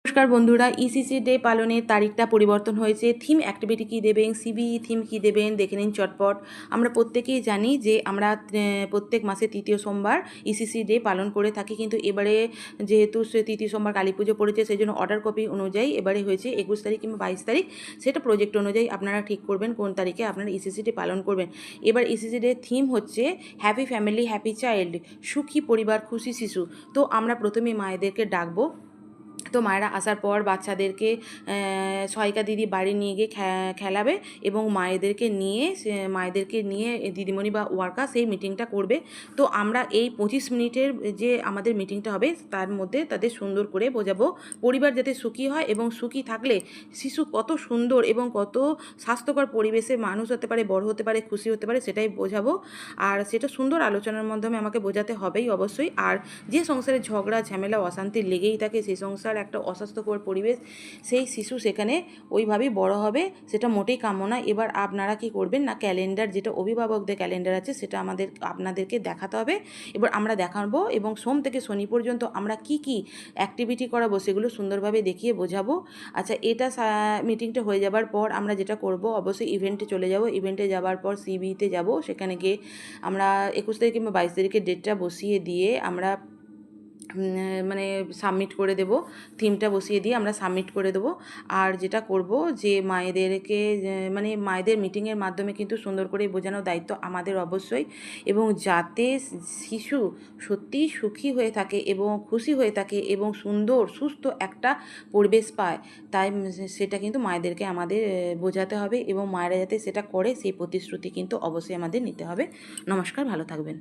নমস্কার বন্ধুরা, ECC day পালনের তারিখটা পরিবর্তন হয়েছে। থিম অ্যাক্টিভিটি কী দেবেন, সিবি থিম কী দেবেন দেখে নিন চটপট। আমরা প্রত্যেকেই জানি যে আমরা প্রত্যেক মাসে তৃতীয় সোমবার ইসিসি ডে পালন করে থাকি, কিন্তু এবারে যেহেতু সে তৃতীয় সোমবার কালী পুজো পড়েছে, সেই জন্য অর্ডার কপি অনুযায়ী এবারে হয়েছে 21 তারিখ কিংবা 22 তারিখ। সেটা প্রজেক্ট অনুযায়ী আপনারা ঠিক করবেন কোন তারিখে আপনারা ইসিসি ডে পালন করবেন। এবার ইসিসি ডে থিম হচ্ছে হ্যাপি ফ্যামিলি হ্যাপি চাইল্ড, সুখী পরিবার খুশি শিশু। তো আমরা প্রথমে মায়েদেরকে ডাকবো। তো মায়েরা আসার পর বাচ্চাদেরকে সহায়িকা দিদি বাড়ি নিয়ে গিয়ে খেলাবে এবং মায়েদেরকে নিয়ে দিদিমণি বা ওয়ার্কার সেই মিটিংটা করবে। তো আমরা এই 25 মিনিটের যে আমাদের মিটিংটা হবে তার মধ্যে তাদের সুন্দর করে বোঝাবো পরিবার যাতে সুখী হয়, এবং সুখী থাকলে শিশু কত সুন্দর এবং কত স্বাস্থ্যকর পরিবেশে মানুষ হতে পারে, বড় হতে পারে, খুশি হতে পারে, সেটাই বোঝাবো। আর সেটা সুন্দর আলোচনার মাধ্যমে আমাকে বোঝাতে হবেই অবশ্যই। আর যে সংসারে ঝগড়া ঝামেলা অশান্তি লেগেই থাকে, সেই সংসার একটা অস্বাস্থ্যকর পরিবেশ, সেই শিশু সেখানে ওইভাবেই বড় হবে, সেটা মোটেই কাম্য নয়। এবার আপনারা কি করবেন না, ক্যালেন্ডার যেটা অভিভাবকদের ক্যালেন্ডার আছে সেটা আপনাদেরকে দেখাতে হবে। এবার আমরা দেখাবো এবং সোম থেকে শনি পর্যন্ত আমরা কি কি অ্যাক্টিভিটি করাবো সেগুলো সুন্দরভাবে দেখিয়ে বোঝাবো। আচ্ছা, এটা মিটিংটা হয়ে যাবার পর আমরা যেটা করব, অবশ্যই ইভেন্টে চলে যাব। ইভেন্টে যাবার পর সিবিতে যাব, সেখানে গিয়ে আমরা 21 তারিখ কিংবা 22 তারিখের ডেটটা বসিয়ে দিয়ে আমরা মানে সাবমিট করে দেব। থিমটা বসিয়ে দিয়ে আমরা সাবমিট করে দেবো। আর যেটা করব যে মায়েদেরকে মানে মায়েদের মিটিংয়ের মাধ্যমে কিন্তু সুন্দর করে বোঝানোর দায়িত্ব আমাদের অবশ্যই, এবং যাতে শিশু সত্যিই সুখী হয়ে থাকে এবং খুশি হয়ে থাকে এবং সুন্দর সুস্থ একটা পরিবেশ পায়, তাই সেটা কিন্তু মায়েদেরকে আমাদের বোঝাতে হবে, এবং মায়েরা যাতে সেটা করে সেই প্রতিশ্রুতি কিন্তু অবশ্যই আমাদের নিতে হবে। নমস্কার, ভালো থাকবেন।